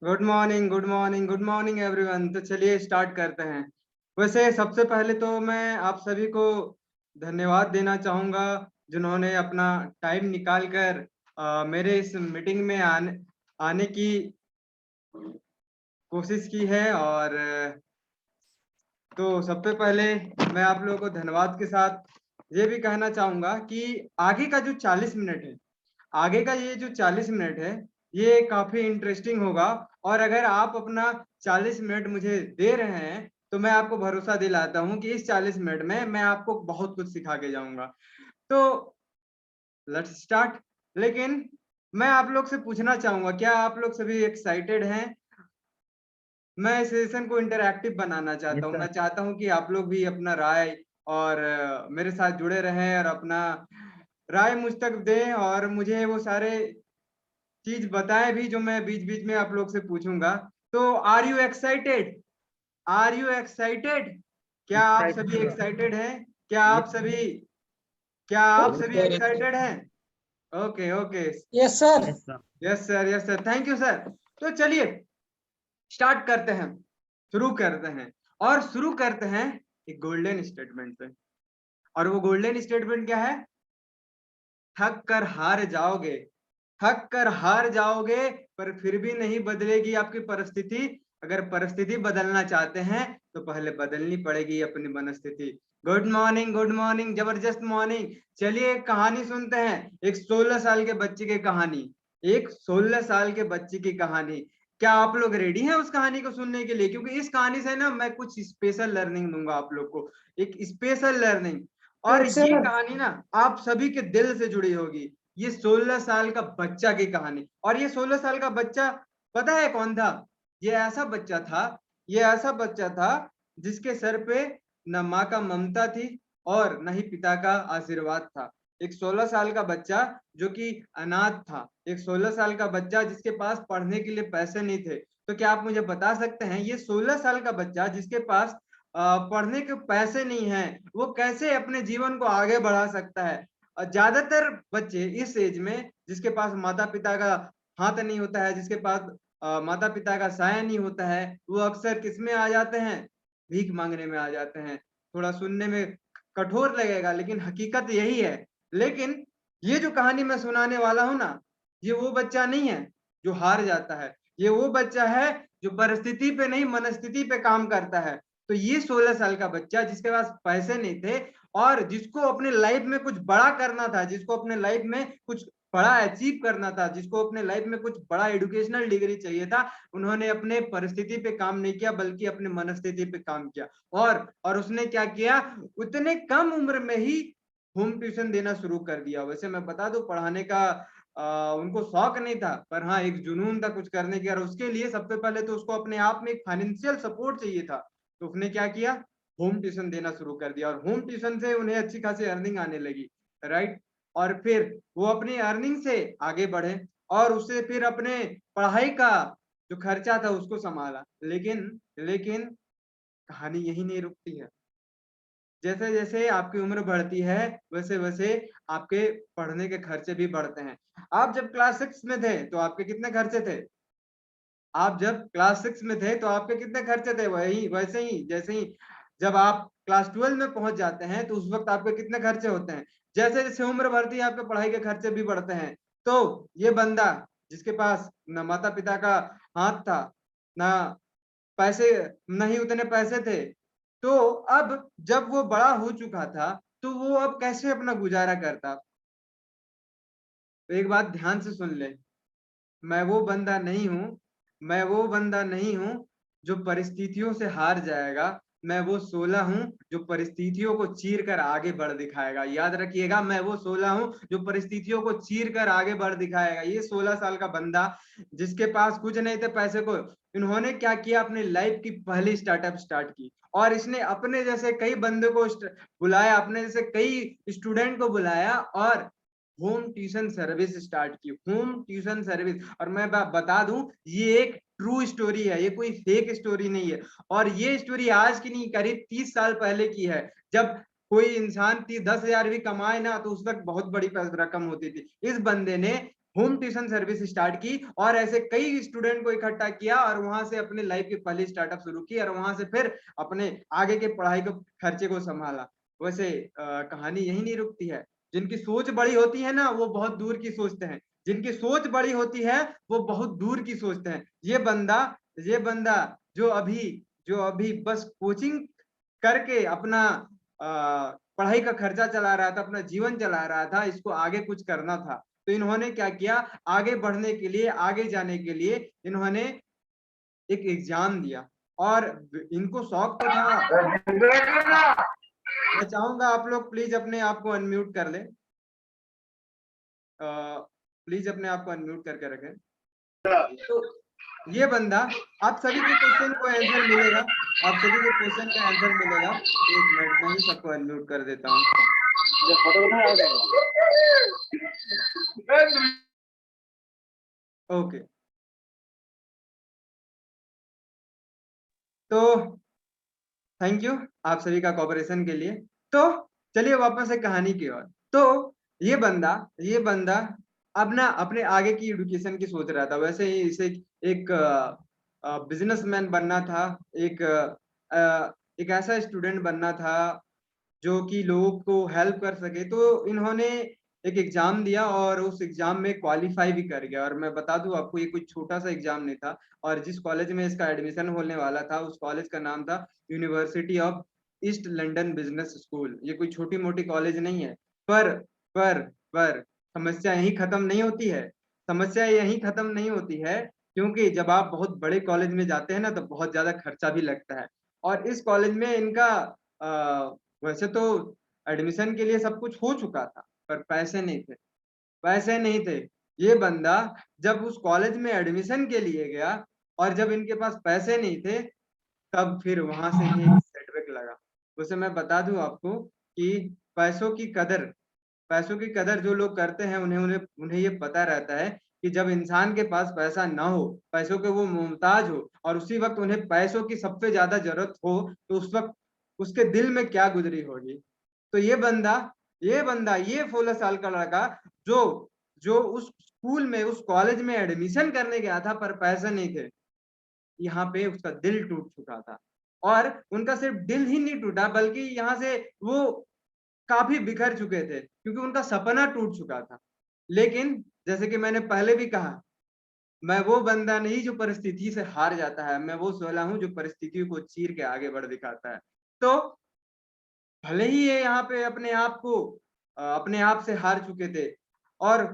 Good morning, good morning, good morning everyone. तो चलिए start करते हैं। वैसे सबसे पहले तो मैं आप सभी को धन्यवाद देना चाहूँगा जिन्होंने अपना टाइम निकाल कर मेरे इस मीटिंग में आने की कोशिश की है। और तो सबसे पहले मैं आप लोगों को धन्यवाद के साथ ये भी कहना चाहूँगा कि आगे का जो 40 मिनट है, आगे का ये जो 40 मिनट है, ये काफ़ी इंटरेस्टिंग होगा। और अगर आप अपना 40 मिनट मुझे दे रहे हैं, तो मैं आपको भरोसा दिलाता हूँ कि इस 40 मिनट में मैं आपको बहुत कुछ सिखा के जाऊँगा। तो लेट्स स्टार्ट। लेकिन मैं आप लोग से पूछना चाहूँगा, क्या आप लोग सभी एक्साइटेड हैं? मैं इस सेशन को इंटरैक्टिव बनाना चाहता हूँ। मैं चाहता हूँ कि आप लोग भी अपना राय और मेरे साथ जुड़े रहें और अपना राय मुझ तक दें और मुझे वो सारे चीज़ बताएँ भी जो मैं बीच-बीच में आप लोग से पूछूँगा। तो are you excited? Are you excited? क्या आप सभी एक्साइटेड हैं? क्या आप सभी एक्साइटेड हैं? Okay, okay. Yes sir. Yes sir, yes sir. Thank you sir. तो चलिए स्टार्ट करते हैं, शुरू करते हैं और शुरू करते हैं एक गोल्डन स्टेटमेंट से। और वो गोल्डन स्टेटमेंट क्या है? थक कर हार जाओगे, थक कर हार जाओगे, पर फिर भी नहीं बदलेगी आपकी परिस्थिति। अगर परिस्थिति बदलना चाहते हैं तो पहले बदलनी पड़ेगी अपनी मनस्थिति। गुड मॉर्निंग, गुड मॉर्निंग, जबरदस्त मॉर्निंग। चलिए एक कहानी सुनते हैं, एक 16 साल के बच्चे की कहानी। एक 16 साल के बच्चे की कहानी। क्या आप लोग रेडी हैं उस कहानी को सुनने के लिए? क्योंकि इस कहानी से ना मैं कुछ स्पेशल लर्निंग दूंगा आप लोग को, एक स्पेशल लर्निंग। और यस ये सर। कहानी ना आप सभी के दिल से जुड़ी होगी। ये 16 साल का बच्चा की कहानी। और ये 16 साल का बच्चा पता है कौन था? ये ऐसा बच्चा था, ये ऐसा बच्चा था जिसके सर पे न माँ का ममता थी और न ही पिता का आशीर्वाद था। एक 16 साल का बच्चा जो कि अनाथ था, एक 16 साल का बच्चा जिसके पास पढ़ने के लिए पैसे नहीं थे। तो क्या आप मुझे बता सकते हैं ये 16 साल का बच्चा जिसके पास पढ़ने के पैसे नहीं हैं, वो कैसे अपने जीवन को आगे बढ़ा सकता है? ज्यादातर बच्चे इस एज में जिसके पास माता-पिता का हाथ नहीं होता है, जिसके पास माता-पिता का साया नहीं होता है, वो अक्सर किसमें आ जाते हैं? भीख माँगने में आ जाते हैं। थोड़ा सुनने में कठोर लगेगा लेकिन हकीकत यही है। लेकिन ये जो कहानी मैं सुनाने वाला हूँ ना, ये वो बच्चा नहीं है जो हार जाता है। ये वो बच्चा है जो परिस्थिति पे नहीं मनस्थिति पे काम करता है। तो ये 16 साल का बच्चा जिसके पास पैसे नहीं थे और जिसको अपने लाइफ में कुछ बड़ा करना था, जिसको अपने लाइफ में कुछ बड़ा अचीव करना था, जिसको अपने लाइफ में कुछ बड़ा एजुकेशनल डिग्री चाहिए था, उन्होंने अपने परिस्थिति पे काम नहीं किया बल्कि अपने मनस्थिति पे काम किया। और उसने क्या किया? उतने कम उम्र में ही होम ट्यूशन देना शुरू कर दिया। वैसे मैं बता दूं पढ़ाने का उनको शौक नहीं था, पर हाँ एक जुनून था कुछ करने की। और उसके लिए सबसे पहले तो उसको अपने आप में एक फाइनेंशियल सपोर्ट चाहिए था। तो उसने क्या किया? होम ट्यूशन देना शुरू कर दिया और होम ट्यूशन से उन्हें अच्छी खासी अर्निंग आने लगी, राइट? और फिर वो अपनी अर्निंग से आगे बढ़े और उससे फिर अपने पढ़ाई का जो खर्चा था उसको संभाला। लेकिन लेकिन कहानी यही नहीं रुकती है। जैसे जैसे आपकी उम्र बढ़ती है वैसे वैसे आपके पढ़ने के खर्चे भी बढ़ते हैं। आप जब क्लास 6 में थे तो आपके कितने खर्चे थे? आप जब क्लास 6 में थे तो आपके कितने खर्चे थे? वही वैसे ही जैसे ही जब आप क्लास 12 में पहुंच जाते हैं तो उस वक्त आपके कितने खर्चे होते हैं? जैसे जैसे उम्र बढ़ती है आपके पढ़ाई के खर्चे भी बढ़ते हैं। तो ये बंदा जिसके पास न माता पिता का हाथ था, ना पैसे, नहीं उतने पैसे थे, तो अब जब वो बड़ा हो चुका था तो वो अब कैसे अपना गुजारा करता? तो एक बात ध्यान से सुन ले, मैं वो बंदा नहीं हूँ, मैं वो बंदा नहीं हूँ जो परिस्थितियों से हार जाएगा। मैं वो 16 हूँ जो परिस्थितियों को चीर कर आगे बढ़ दिखाएगा। याद रखिएगा, मैं वो 16 हूँ जो परिस्थितियों को चीर कर आगे बढ़ दिखाएगा। ये 16 साल का बंदा जिसके पास कुछ नहीं थे पैसे को, इन्होंने क्या किया? अपनी लाइफ की पहली स्टार्टअप स्टार्ट की और इसने अपने जैसे कई बंदे को बुलाया, अपने जैसे कई स्टूडेंट को बुलाया और होम ट्यूशन सर्विस स्टार्ट की। Home tuition service. और मैं बता दूं ये एक ट्रू स्टोरी है, ये कोई फेक स्टोरी नहीं है। और ये स्टोरी आज की नहीं, करीब 30 साल पहले की है। जब कोई इंसान 10,000 भी कमाए ना तो उस वक्त बहुत बड़ी रकम होती थी। इस बंदे ने होम ट्यूशन सर्विस स्टार्ट की और ऐसे कई स्टूडेंट को इकट्ठा किया और वहां से अपने लाइफ की पहली स्टार्टअप शुरू की और वहां से फिर अपने आगे के पढ़ाई को खर्चे को संभाला। वैसे कहानी यही नहीं रुकती है। जिनकी सोच बड़ी होती है ना, वो बहुत दूर की सोचते हैं। जिनकी सोच बड़ी होती है वो बहुत दूर की सोचते हैं। ये बंदा जो अभी बस कोचिंग करके अपना पढ़ाई का खर्चा चला रहा था, अपना जीवन चला रहा था, इसको आगे कुछ करना था। तो इन्होंने क्या किया, आगे बढ़ने के लिए, आगे जाने के लिए इन्होंने एक एग्जाम दिया और इनको शौक तो था। मैं चाहूंगा आप लोग प्लीज अपने आप को अनम्यूट कर लें। प्लीज अपने आप को अनम्यूट करके रखें। तो ये बंदा, आप सभी के क्वेश्चन को आंसर मिलेगा। आप सभी के क्वेश्चन का आंसर मिलेगा। एक मिनट, मैं ही सबको अनम्यूट कर देता हूँ। ओके, तो थैंक यू आप सभी का कोऑपरेशन के लिए। तो चलिए वापस से कहानी की ओर। तो ये बंदा अपना अपने आगे की एजुकेशन की सोच रहा था। वैसे ही इसे एक बिजनेसमैन बनना था, एक एक ऐसा स्टूडेंट बनना था जो कि लोगों को हेल्प कर सके। तो इन्होंने एक एग्जाम दिया और उस एग्जाम में क्वालिफाई भी कर गया। और मैं बता दूं आपको, ये कोई छोटा सा एग्जाम नहीं था। और जिस कॉलेज में इसका एडमिशन होने वाला था, उस कॉलेज का नाम था university of east London business school. ये कोई छोटी मोटी कॉलेज नहीं है। पर पर समस्या यही खत्म नहीं होती है। समस्या यही खत्म नहीं होती है, क्योंकि जब आप बहुत बड़े कॉलेज में जाते हैं ना, तो बहुत ज्यादा खर्चा भी लगता है। और इस कॉलेज में इनका वैसे तो एडमिशन के लिए सब कुछ हो चुका था, पर पैसे नहीं थे। पैसे नहीं थे। ये बंदा जब उस कॉलेज में एडमिशन के लिए गया और जब इनके पास पैसे नहीं थे, तब फिर वहां से ही एक सेटबैक लगा। उसे मैं बता दूं आपको कि पैसों की कदर पैसों की कदर जो लोग करते हैं, उन्हें उन्हें उन्हें ये पता रहता है कि जब इंसान के पास पैसा ना हो, पैसों के वो मोहताज हो, और उसी वक्त उन्हें पैसों की सबसे ज्यादा जरूरत हो, तो उस वक्त उसके दिल में क्या गुजरी होगी। तो ये 16 साल का लड़का जो जो उस स्कूल में, उस कॉलेज में एडमिशन करने गया था, पर पैसे नहीं थे। यहाँ पे उसका दिल टूट चुका था। और उनका सिर्फ दिल ही नहीं टूटा, बल्कि यहाँ से वो काफी बिखर चुके थे, क्योंकि उनका सपना टूट चुका था। लेकिन जैसे कि मैंने पहले भी कहा, मैं वो बंदा नहीं जो परिस्थिति से हार जाता है, मैं वो सोला हूँ जो परिस्थितियों को चीर के आगे बढ़ दिखाता है। तो भले ही ये यहाँ पे अपने आप से हार चुके थे और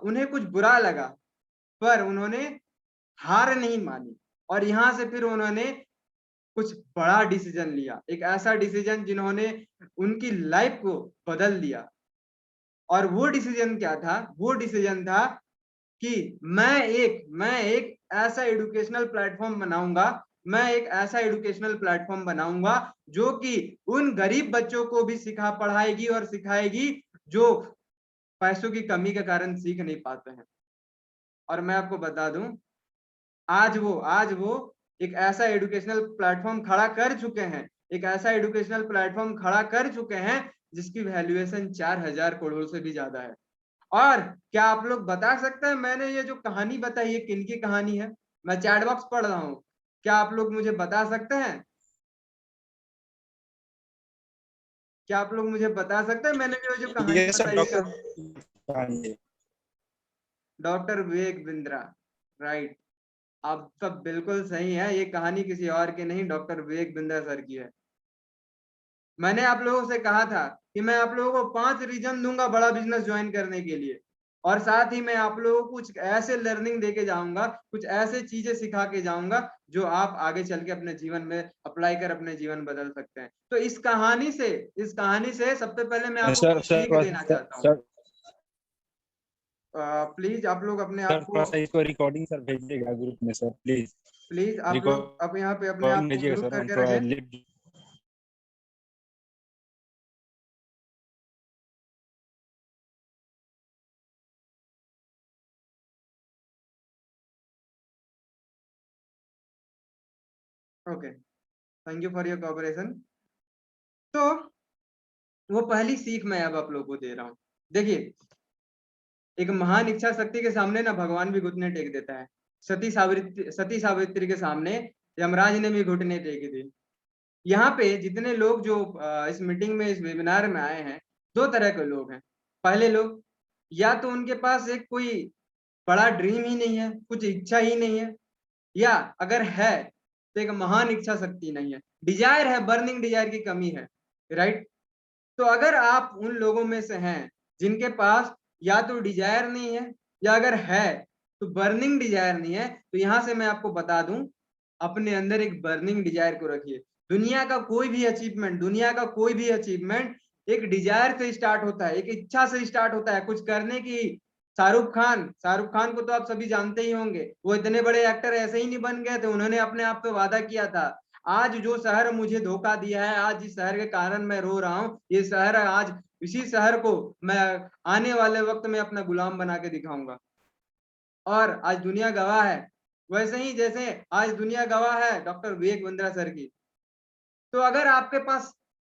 उन्हें कुछ बुरा लगा, पर उन्होंने हार नहीं मानी। और यहाँ से फिर उन्होंने कुछ बड़ा डिसीजन लिया, एक ऐसा डिसीजन जिन्होंने उनकी लाइफ को बदल दिया। और वो डिसीजन क्या था? वो डिसीजन था कि मैं एक ऐसा एजुकेशनल प्लेटफॉर्म बनाऊंगा। मैं एक ऐसा एजुकेशनल प्लेटफॉर्म बनाऊंगा जो कि उन गरीब बच्चों को भी पढ़ाएगी और सिखाएगी, जो पैसों की कमी के कारण सीख नहीं पाते हैं। और मैं आपको बता दूं, आज वो एक ऐसा एजुकेशनल प्लेटफॉर्म खड़ा कर चुके हैं, एक ऐसा एजुकेशनल प्लेटफॉर्म खड़ा कर चुके हैं जिसकी वैल्यूएशन 4,000 करोड़ से भी ज्यादा है। और क्या आप लोग बता सकते हैं, मैंने ये जो कहानी बताई है किनकी कहानी है? मैं चैट बॉक्स पढ़ रहा हूँ, क्या आप लोग मुझे बता सकते हैं? क्या आप लोग मुझे बता सकते हैं मैंने ये जो कहानी ये सब बताई है? Doctor doctor Vivek Bindra, right. आप सब बिल्कुल सही है, ये कहानी किसी और की नहीं, डॉक्टर विवेक बिंद्रा सर की है। मैंने आप लोगों से कहा था कि मैं आप लोगों को 5 रीजन दूंगा बड़ा बिजनेस ज्वाइन करने के लिए, और साथ ही मैं आप लोगों को कुछ ऐसे लर्निंग देके जाऊंगा, कुछ ऐसे चीजें सिखा के जाऊंगा जो आप आगे चल के अपने जीवन में अप्लाई कर अपने जीवन बदल सकते हैं। तो इस कहानी से सबसे पहले मैं आपको सर कुछ सर सीख देना चाहता हूँ। सर प्लीज आप लोग अपने सर आप को थोड़ा सा इसको रिकॉर्डिंग सर भेजिएगा ग्रुप में सर प्लीज। प्लीज आप लोग अब यहाँ पे अपने आप रिकॉर्डिंग को भेजिएगा ग्रुप सर, हम करके थोड़ा रखें। Lip. Okay, thank you for your cooperation. तो वो पहली सीख मैं अब आप लोगों को दे रहा हूँ। देखिए, एक महान इच्छा शक्ति के सामने ना भगवान भी घुटने टेक देता है। सती सावित्री के सामने यमराज ने भी घुटने टेके थे। यहाँ पे जितने लोग जो इस मीटिंग में, इस वेबिनार में आए हैं, 2 तरह के लोग हैं। पहले लोग, या तो उनके पास एक कोई बड़ा ड्रीम ही नहीं है, कुछ इच्छा ही नहीं है, या अगर है तो एक महान इच्छा शक्ति नहीं है, डिजायर है, बर्निंग डिजायर की कमी है, राइट? तो अगर आप उन लोगों में से हैं जिनके पास या तो डिजायर नहीं है, या अगर है तो बर्निंग डिजायर नहीं है, तो यहाँ से मैं आपको बता दूं, अपने अंदर एक बर्निंग डिजायर को रखिए। दुनिया का कोई भी अचीवमेंट, दुनिया का कोई भी अचीवमेंट एक डिजायर से स्टार्ट होता है, एक इच्छा से स्टार्ट होता है कुछ करने की। शाहरुख खान को तो आप सभी जानते ही होंगे, वो इतने बड़े एक्टर ऐसे ही नहीं बन गए थे, उन्होंने अपने आप पे वादा किया था, आज जो शहर मुझे धोखा दिया है, आज जिस शहर के कारण मैं रो रहा हूँ, ये शहर आज, इसी शहर को मैं आने वाले वक्त में अपना गुलाम बना के दिखाऊंगा। और आज दुनिया गवाह है, वैसे ही जैसे आज दुनिया गवाह है डॉक्टर विवेक बिंद्रा सर की। तो अगर आपके पास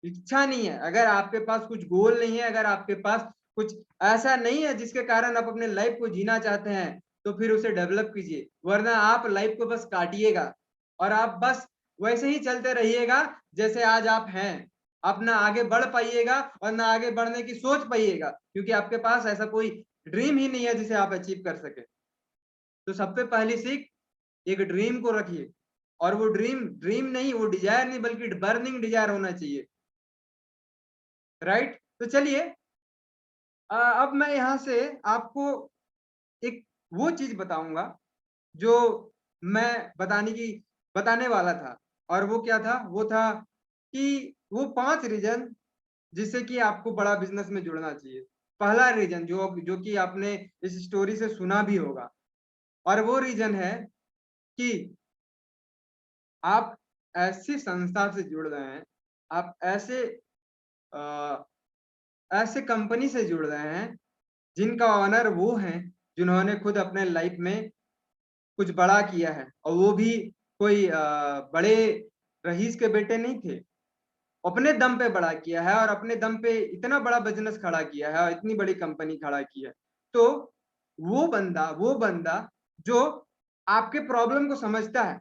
इच्छा नहीं है, अगर आपके पास कुछ गोल नहीं है, अगर आपके पास कुछ ऐसा नहीं है जिसके कारण आप अपने लाइफ को जीना चाहते हैं, तो फिर उसे डेवलप कीजिए, वरना आप लाइफ को बस काटिएगा और आप बस वैसे ही चलते रहिएगा जैसे आज आप हैं। आप ना आगे बढ़ पाइएगा और ना आगे बढ़ने की सोच पाइएगा, क्योंकि आपके पास ऐसा कोई ड्रीम ही नहीं है जिसे आप अचीव कर सके। तो सबसे पहली सीख, एक ड्रीम को रखिए, और वो ड्रीम ड्रीम नहीं, वो डिजायर नहीं, बल्कि बर्निंग डिजायर होना चाहिए, राइट? तो चलिए, अब मैं यहाँ से आपको एक वो चीज बताऊंगा जो मैं बताने वाला था। और वो क्या था? वो था कि वो 5 रीजन जिससे कि आपको बड़ा बिजनेस में जुड़ना चाहिए। पहला रीजन जो जो कि आपने इस स्टोरी से सुना भी होगा, और वो रीजन है कि आप ऐसी संस्था से जुड़ रहे हैं, आप अ, ऐसे कंपनी से जुड़ रहे हैं जिनका ओनर वो हैं जिन्होंने खुद अपने लाइफ में कुछ बड़ा किया है, और वो भी कोई बड़े रईस के बेटे नहीं थे। अपने दम पे बड़ा किया है, और अपने दम पे इतना बड़ा बिजनेस खड़ा किया है और इतनी बड़ी कंपनी खड़ा की है। तो वो बंदा जो आपके प्रॉब्लम को समझता है,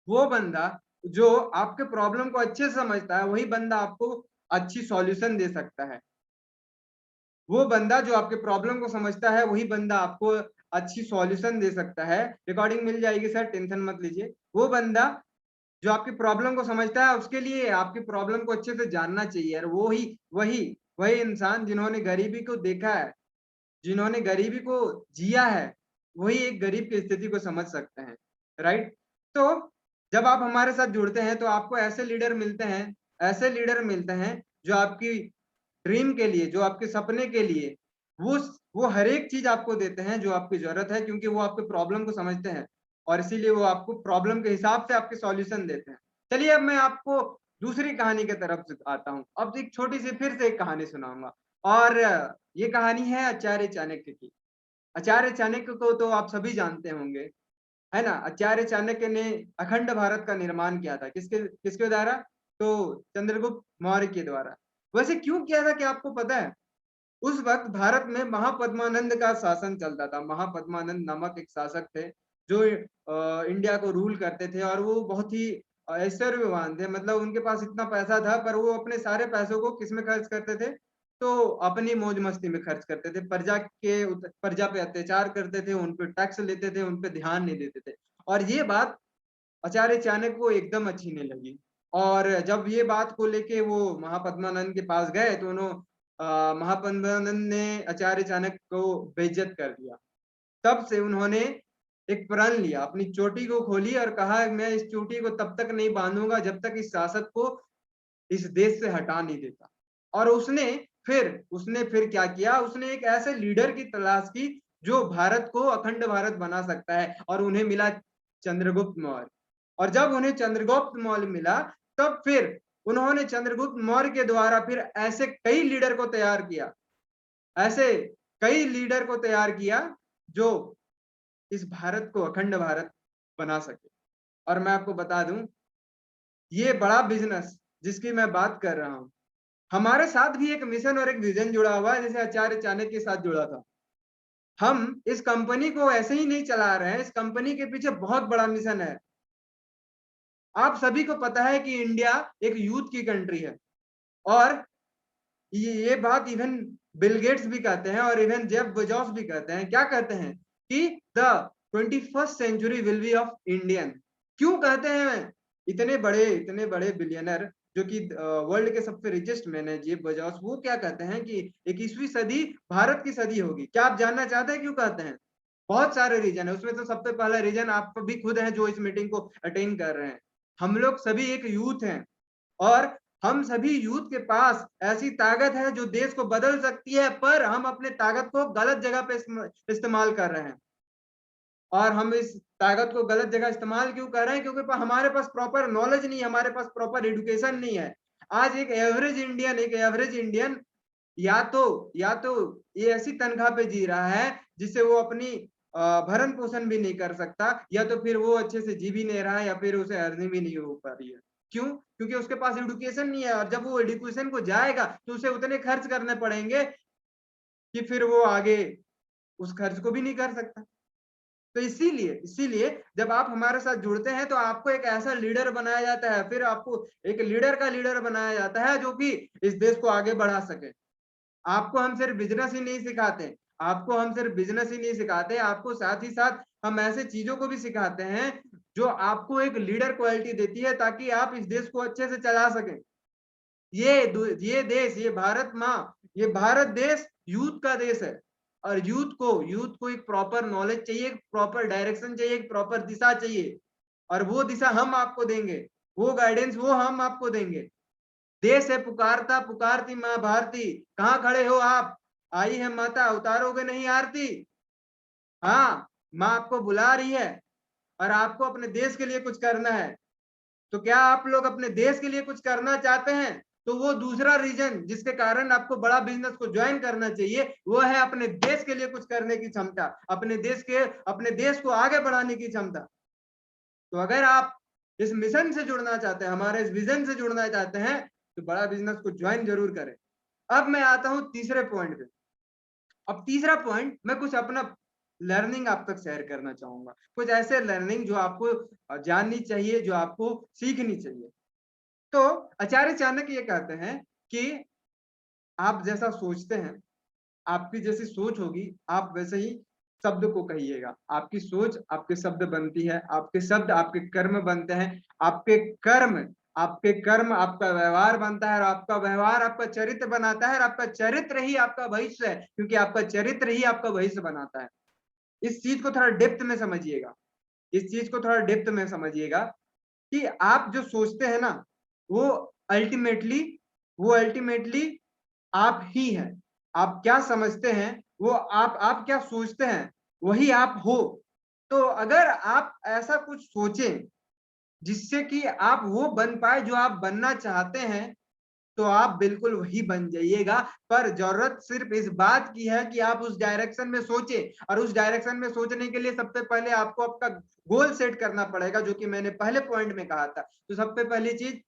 वो बंदा जो आपके प्रॉब्लम को अच्छे से समझता है, वही बंदा आपको अच्छी सॉल्यूशन दे सकता है। वो बंदा जो आपके प्रॉब्लम को समझता है, वही बंदा आपको अच्छी सॉल्यूशन दे सकता है। रिकॉर्डिंग मिल जाएगी सर, टेंशन मत लीजिए। वो बंदा जो आपकी प्रॉब्लम को समझता है, उसके लिए आपकी प्रॉब्लम को अच्छे से जानना चाहिए, और वो ही वही वही इंसान जिन्होंने गरीबी को देखा है, जिन्होंने गरीबी को जिया है, वही एक गरीब की स्थिति को समझ सकते हैं, राइट? तो जब आप हमारे साथ जुड़ते हैं तो आपको ऐसे लीडर मिलते हैं, ऐसे लीडर मिलते हैं जो आपकी ड्रीम के लिए, जो आपके सपने के लिए, वो हर एक चीज आपको देते हैं जो आपकी जरूरत है, क्योंकि वो आपके प्रॉब्लम को समझते हैं, और इसीलिए वो आपको प्रॉब्लम के हिसाब से आपके सॉल्यूशन देते हैं। चलिए, अब मैं आपको दूसरी कहानी की तरफ से आता हूँ। अब एक छोटी सी फिर से एक कहानी सुनाऊंगा, और ये कहानी है आचार्य चाणक्य की। आचार्य चाणक्य को तो आप सभी जानते होंगे, है ना? आचार्य चाणक्य ने अखंड भारत का निर्माण किया था, किसके किसके द्वारा? तो चंद्रगुप्त मौर्य के द्वारा। वैसे क्यों किया था, क्या आपको पता है? उस वक्त भारत में महापद्मानंद का शासन चलता था। महापद्मानंद नामक एक शासक थे जो इंडिया को रूल करते थे, और वो बहुत ही ऐश्वर्यवान थे। मतलब उनके पास इतना पैसा था, पर वो अपने सारे पैसों को किस में खर्च करते थे? तो अपनी मौज मस्ती में खर्च करते थे। प्रजा पे अत्याचार करते थे, उन पे टैक्स लेते थे, उन पे ध्यान नहीं देते थे। और ये बात आचार्य चाणक्य को एकदम अच्छी नहीं लगी, और जब ये बात को लेके वो महापद्मानंद के पास गए, तो महापद्मानंद ने आचार्य चाणक्य को बेइज्जत कर दिया। तब से उन्होंने एक प्रण लिया, अपनी चोटी को खोली और कहा, मैं इस चोटी को तब तक नहीं बांधूंगा जब तक इस शासक को इस देश से हटा नहीं देता। और उसने फिर क्या किया? उसने एक ऐसे लीडर की तलाश की जो भारत को अखंड भारत बना सकता है, और उन्हें मिला चंद्रगुप्त मौर्य। और जब उन्हें चंद्रगुप्त मौर्य मिला, तब फिर उन्होंने चंद्रगुप्त मौर्य के द्वारा फिर ऐसे कई लीडर को तैयार किया, ऐसे कई लीडर को तैयार किया जो इस भारत को अखंड भारत बना सके। और मैं आपको बता दूं, ये बड़ा बिजनेस जिसकी मैं बात कर रहा हूं, हमारे साथ भी एक मिशन और एक विजन जुड़ा हुआ है, जैसे आचार्य चाणक्य के साथ जुड़ा था। हम इस कंपनी को ऐसे ही नहीं चला रहे हैं, इस कंपनी के पीछे बहुत बड़ा मिशन है। आप सभी को पता है कि इंडिया एक यूथ की कंट्री है, और ये बात इवन बिल गेट्स भी कहते हैं और इवन जेफ बेजोस भी कहते हैं। क्या कहते हैं कि the 21st century will be of Indian. क्यों कहते हैं? इतने बड़े बिलियनर जो कि वर्ल्ड के सबसे रिचेस्ट मैन है जेफ बेजोस, वो क्या कहते हैं कि 21वीं सदी भारत की सदी होगी। क्या आप जानना चाहते हैं क्यों कहते हैं? बहुत सारे रीजन है, उसमें तो सबसे पहला रीजन आप भी खुद हैं जो इस मीटिंग को अटेंड कर रहे हैं। हम लोग सभी एक यूथ हैं, और हम सभी यूथ के पास ऐसी ताकत है जो देश को बदल सकती है, पर हम अपने ताकत को गलत जगह पे इस्तेमाल कर रहे हैं। और हम इस ताकत को गलत जगह इस्तेमाल क्यों कर रहे हैं? क्योंकि हमारे पास प्रॉपर नॉलेज नहीं है, हमारे पास प्रॉपर एजुकेशन नहीं है। आज एक एवरेज इंडियन या तो ये ऐसी तनख्वाह पे जी रहा है जिससे वो अपनी भरण पोषण भी नहीं कर सकता, या तो फिर वो अच्छे से जी भी नहीं रहा है, या फिर उसे अर्निंग भी नहीं हो पा रही है। क्यों? क्योंकि उसके पास एजुकेशन नहीं है, और जब वो एजुकेशन को जाएगा तो उसे उतने खर्च करने पड़ेंगे कि फिर वो आगे उस खर्च को भी नहीं कर सकता। तो इसीलिए जब आप हमारे साथ जुड़ते हैं तो आपको एक ऐसा लीडर बनाया जाता है, फिर आपको एक लीडर का लीडर बनाया जाता है जो कि इस देश को आगे बढ़ा सके। आपको हम सिर्फ बिजनेस ही नहीं सिखाते, आपको साथ ही साथ हम ऐसे चीजों को भी सिखाते हैं जो आपको एक लीडर क्वालिटी देती है, ताकि आप इस देश को अच्छे से चला सकें। ये देश, ये भारत देश यूथ का देश है, और यूथ को एक प्रॉपर नॉलेज चाहिए, एक प्रॉपर डायरेक्शन चाहिए, एक प्रॉपर दिशा चाहिए, और वो दिशा हम आपको देंगे, वो गाइडेंस वो हम आपको देंगे। देश है पुकारता पुकारती माँ भारती, कहाँ खड़े हो आप? आई है माता, उतारोगे नहीं आरती? हाँ, माँ आपको बुला रही है, और आपको अपने देश के लिए कुछ करना है। तो क्या आप लोग अपने देश के लिए कुछ करना चाहते हैं? तो वो दूसरा रीजन जिसके कारण आपको बड़ा बिजनेस को ज्वाइन करना चाहिए, वो है अपने देश के लिए कुछ करने की क्षमता, अपने देश को आगे बढ़ाने की क्षमता। तो अगर आप इस मिशन से जुड़ना चाहते हैं, हमारे इस विजन से जुड़ना चाहते हैं, तो बड़ा बिजनेस को ज्वाइन जरूर करें। अब मैं आता हूं तीसरे पॉइंट पे। अब तीसरा पॉइंट, मैं कुछ अपना लर्निंग आप तक शेयर करना चाहूंगा, कुछ ऐसे लर्निंग जो आपको जाननी चाहिए, जो आपको सीखनी चाहिए। तो आचार्य चाणक्य ये कहते हैं कि आप जैसा सोचते हैं, आपकी जैसी सोच होगी, आप वैसे ही शब्द को कहिएगा। आपकी सोच आपके शब्द बनती है, आपके शब्द आपके कर्म बनते हैं, आपके कर्म आपका व्यवहार बनता है, और आपका व्यवहार आपका चरित्र बनाता है, और आपका चरित्र ही आपका भविष्य है, क्योंकि आपका चरित्र ही आपका भविष्य बनाता है। इस चीज को थोड़ा डेप्थ में समझिएगा, कि आप जो सोचते हैं ना, वो अल्टीमेटली वो अल्टीमेटली आप ही हैं। आप क्या समझते हैं, वो आप क्या सोचते हैं, वही आप हो। तो अगर आप ऐसा कुछ सोचें जिससे कि आप वो बन पाए जो आप बनना चाहते हैं, तो आप बिल्कुल वही बन जाइएगा। पर जरूरत सिर्फ इस बात की है कि आप उस डायरेक्शन में सोचें, और उस डायरेक्शन में सोचने के लिए सबसे पहले आपको आपका गोल सेट करना पड़ेगा, जो कि मैंने पहले पॉइंट में कहा था। तो सबसे पहली चीज,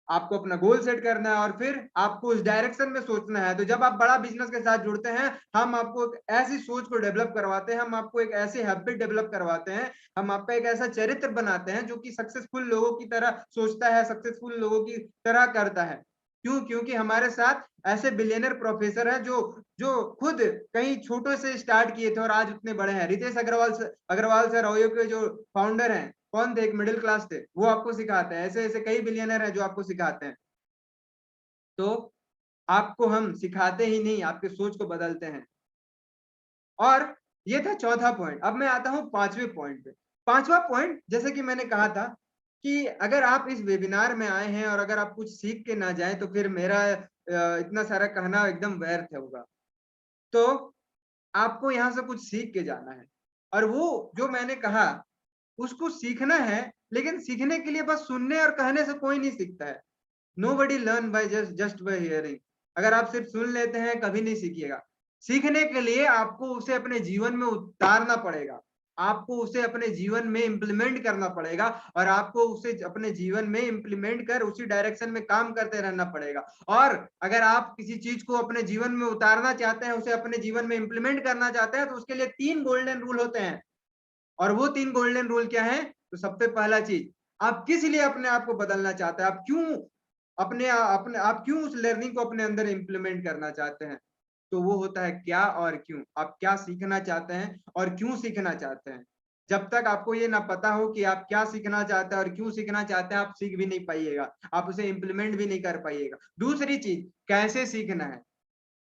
आपको अपना गोल सेट करना है, और फिर आपको उस डायरेक्शन में सोचना है। तो जब आप बड़ा बिजनेस के साथ जुड़ते हैं, हम आपको एक ऐसी सोच को डेवलप करवाते हैं, हम आपको एक ऐसी हैबिट डेवलप करवाते हैं, हम आपका एक ऐसा चरित्र बनाते हैं जो कि सक्सेसफुल लोगों की तरह सोचता है, सक्सेसफुल लोगों की तरह करता है। क्यों? क्योंकि हमारे साथ ऐसे बिलियनर प्रोफेसर हैं जो जो खुद कहीं छोटे से स्टार्ट किए थे और आज उतने बड़े हैं। रितेश अग्रवाल सर ओयो के जो फाउंडर हैं, कौन थे? एक मिडिल क्लास थे, वो आपको सिखाते हैं। ऐसे ऐसे कई बिलियनर हैं जो आपको सिखाते हैं। तो आपको हम सिखाते ही नहीं, आपके सोच को बदलते हैं। और ये था चौथा पॉइंट। अब मैं आता हूं पांचवें पॉइंट पे। पांचवा पॉइंट, जैसे कि मैंने कहा था कि अगर आप इस वेबिनार में आए हैं और अगर आप कुछ सीख के ना जाए तो फिर मेरा इतना सारा कहना एकदम व्यर्थ होगा। तो आपको यहाँ से कुछ सीख के जाना है, और वो जो मैंने कहा उसको सीखना है। लेकिन सीखने के लिए बस सुनने और कहने से कोई नहीं सीखता है। Nobody learn by just by hearing. अगर आप सिर्फ सुन लेते हैं, कभी नहीं सीखिएगा। सीखने के लिए आपको उसे अपने जीवन में उतारना पड़ेगा। आपको उसे अपने जीवन में इम्प्लीमेंट करना पड़ेगा और आपको उसे अपने जीवन में इम्प्लीमेंट कर उसी डायरेक्शन में काम करते रहना पड़ेगा। और अगर आप किसी चीज को अपने जीवन में उतारना चाहते हैं, उसे अपने जीवन में इम्प्लीमेंट करना चाहते हैं, तो उसके लिए 3 गोल्डन रूल होते हैं। और वो 3 गोल्डन रूल क्या है? तो सबसे पहला चीज, आप किस लिए अपने आप को बदलना चाहते हैं? आप क्यों उस लर्निंग को अपने अंदर इम्प्लीमेंट करना चाहते हैं? तो वो होता है क्या और क्यों। आप क्या सीखना चाहते हैं और क्यों सीखना चाहते हैं। जब तक आपको ये ना पता हो कि आप क्या सीखना चाहते हैं और क्यों सीखना चाहते हैं, आप सीख भी नहीं पाइएगा, आप उसे इम्प्लीमेंट भी नहीं कर पाइएगा। दूसरी चीज, कैसे सीखना है,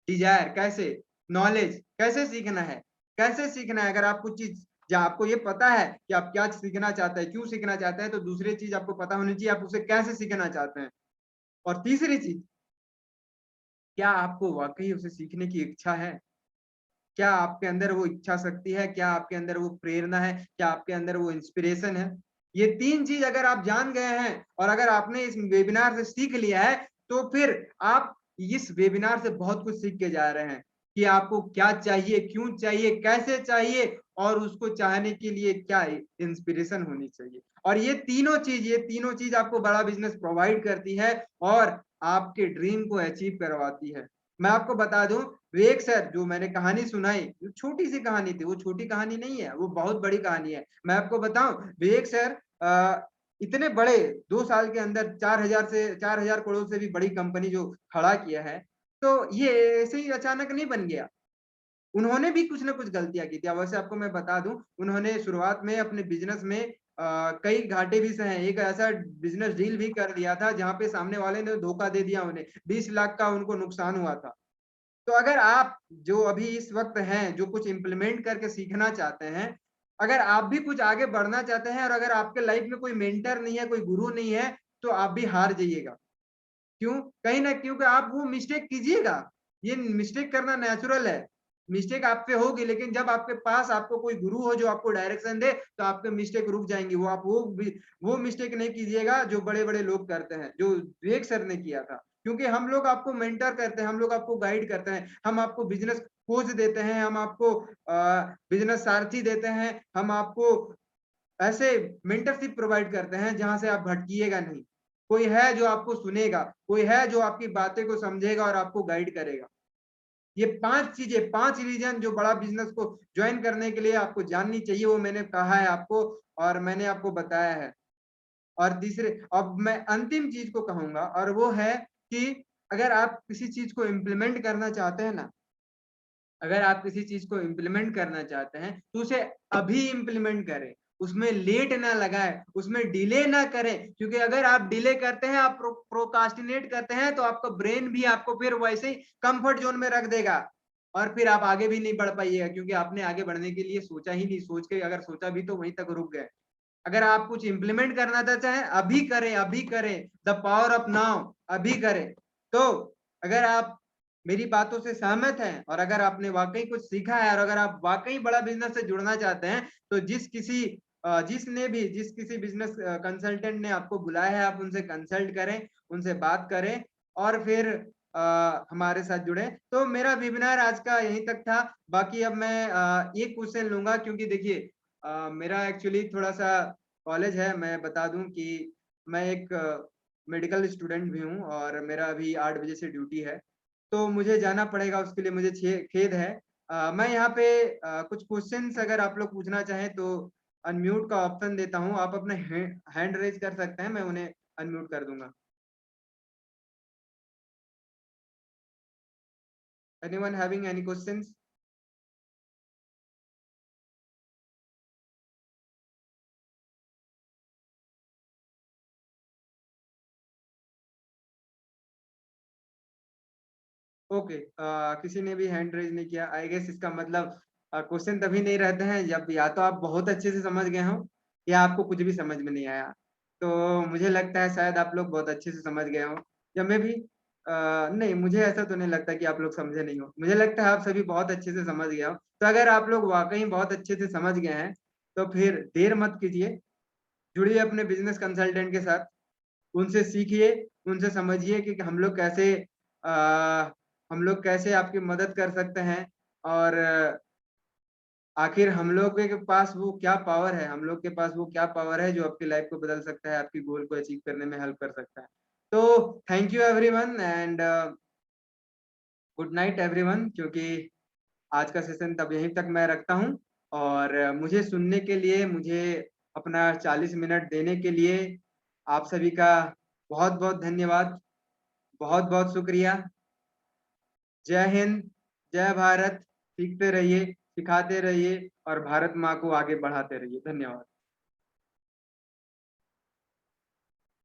डिजायर कैसे, नॉलेज कैसे सीखना है, कैसे सीखना है। अगर आप कुछ चीज या आपको ये पता है कि आप क्या सीखना चाहते हैं, क्यों सीखना चाहते हैं, तो दूसरी चीज आपको पता होनी चाहिए आप उसे कैसे सीखना चाहते हैं। और तीसरी चीज, क्या आपको वाकई उसे सीखने की इच्छा है? क्या आपके अंदर वो इच्छा शक्ति है? क्या आपके अंदर वो प्रेरणा है? क्या आपके अंदर वो इंस्पिरेशन है? ये 3 चीज अगर आप जान गए हैं और अगर आपने इस वेबिनार से सीख लिया है, तो फिर आप इस वेबिनार से बहुत कुछ सीख के जा रहे हैं कि आपको क्या चाहिए, क्यों चाहिए, कैसे चाहिए और उसको चाहने के लिए क्या इंस्पिरेशन होनी चाहिए। और ये तीनों चीज आपको बड़ा बिजनेस प्रोवाइड करती है और आपके ड्रीम को अचीव करवाती है। मैं आपको बता दूं, विवेक सर जो मैंने कहानी सुनाई, छोटी सी कहानी थी, वो छोटी कहानी नहीं है, वो बहुत बड़ी कहानी है। मैं आपको बताऊं, विवेक सर इतने बड़े 2 साल के अंदर 4,000 करोड़ से भी बड़ी कंपनी जो खड़ा किया है, तो ये ऐसे ही अचानक नहीं बन गया। उन्होंने भी कुछ ना कुछ गलतियां की थी। अब वैसे आपको मैं बता दूं, उन्होंने शुरुआत में अपने बिजनेस में कई घाटे भी सहे। एक ऐसा बिजनेस डील भी कर दिया था जहां पे सामने वाले ने धोखा दे दिया, उन्हें 20 लाख का उनको नुकसान हुआ था। तो अगर आप जो अभी इस वक्त हैं, जो कुछ इम्प्लीमेंट करके सीखना चाहते हैं, अगर आप भी कुछ आगे बढ़ना चाहते हैं और अगर आपके लाइफ में कोई मेंटर नहीं है, कोई गुरु नहीं है, तो आप भी हार जाइएगा। क्यों? कहीं ना क्योंकि आप वो मिस्टेक कीजिएगा। ये मिस्टेक करना नेचुरल है। मिस्टेक आपसे होगी, लेकिन जब आपके पास आपको कोई गुरु हो जो आपको डायरेक्शन दे, तो आपके मिस्टेक रुक जाएंगी। वो मिस्टेक नहीं कीजिएगा जो बड़े बड़े लोग करते हैं, जो विवेक सर ने किया था। क्योंकि हम लोग आपको मेंटर करते हैं, हम लोग आपको गाइड करते हैं, हम आपको बिजनेस कोच देते हैं, हम आपको बिजनेस सारथी देते हैं, हम आपको ऐसे मेंटरशिप प्रोवाइड करते हैं जहां से आप भटकिएगा नहीं। कोई है जो आपको सुनेगा, कोई है जो आपकी बातें को समझेगा और आपको गाइड करेगा। ये 5 चीजें, 5 रीजन जो बड़ा बिजनेस को ज्वाइन करने के लिए आपको जाननी चाहिए, वो मैंने कहा है आपको और मैंने आपको बताया है। और तीसरे, अब मैं अंतिम चीज को कहूंगा और वो है कि अगर आप किसी चीज को इम्प्लीमेंट करना चाहते हैं ना, अगर आप किसी चीज को इम्प्लीमेंट करना चाहते हैं, तो उसे अभी इम्प्लीमेंट करें। उसमें लेट ना लगाए, उसमें डिले ना करें, क्योंकि अगर आप डिले करते हैं, आप प्रोकास्टिनेट करते हैं, तो आपका ब्रेन भी आपको फिर वैसे ही कंफर्ट जोन में रख देगा और फिर आप आगे भी नहीं बढ़ पाइएगा, क्योंकि आपने आगे बढ़ने के लिए सोचा ही नहीं। सोच के अगर सोचा भी तो वहीं तक रुक गए। अगर आप कुछ इम्प्लीमेंट करना चाहते हैं, अभी करें, अभी करें। द पावर ऑफ नाउ, अभी करें। तो अगर आप मेरी बातों से सहमत हैं और अगर आपने वाकई कुछ सीखा है और अगर आप वाकई बड़ा बिजनेस से जुड़ना चाहते हैं, तो जिस किसी बिजनेस कंसल्टेंट ने आपको बुलाया है, आप उनसे कंसल्ट करें, उनसे बात करें और फिर हमारे साथ जुड़े। तो मेरा वेबिनार आज का यहीं तक था। बाकी अब मैं एक क्वेश्चन लूंगा, क्योंकि देखिए मेरा एक्चुअली थोड़ा सा कॉलेज है। मैं बता दूं कि मैं एक मेडिकल स्टूडेंट भी हूं और मेरा अभी 8 बजे से ड्यूटी है, तो मुझे जाना पड़ेगा। उसके लिए मुझे खेद है। मैं यहाँ पे कुछ क्वेश्चंस अगर आप लोग पूछना चाहें तो अनम्यूट का ऑप्शन देता हूँ, आप अपने हैंड रेज कर सकते हैं, मैं उन्हें अनम्यूट कर दूंगा। Anyone having any questions? Okay, किसी ने भी हैंड रेज नहीं किया। आई गेस इसका मतलब क्वेश्चन तभी नहीं रहते हैं जब या तो आप बहुत अच्छे से समझ गए हो या आपको कुछ भी समझ में नहीं आया। तो मुझे लगता है शायद आप लोग बहुत अच्छे से समझ गए हो, या मैं भी नहीं, मुझे ऐसा तो नहीं लगता कि आप लोग समझे नहीं हो। मुझे लगता है आप सभी बहुत अच्छे से समझ गए हो। तो अगर आप लोग वाकई बहुत अच्छे से समझ गए हैं, तो फिर देर मत कीजिए, जुड़िए अपने बिजनेस कंसल्टेंट के साथ। उनसे सीखिए, उनसे समझिए कि आ, हम लोग कैसे आपकी मदद कर सकते हैं। और आखिर हम लोग के पास वो क्या पावर है, हम लोग के पास वो क्या पावर है जो आपकी लाइफ को बदल सकता है, आपकी गोल को अचीव करने में हेल्प कर सकता है। तो thank you everyone and good night everyone, क्योंकि आज का सेशन तब यहीं तक मैं रखता हूँ। और मुझे सुनने के लिए, मुझे अपना 40 मिनट देने के लिए आप सभी का बहुत बहुत धन्यवाद, बहुत बहुत शुक्रिया। जय हिंद, जय भारत। सीखते रहिए, सिखाते रहिए और भारत माँ को आगे बढ़ाते रहिए। धन्यवाद।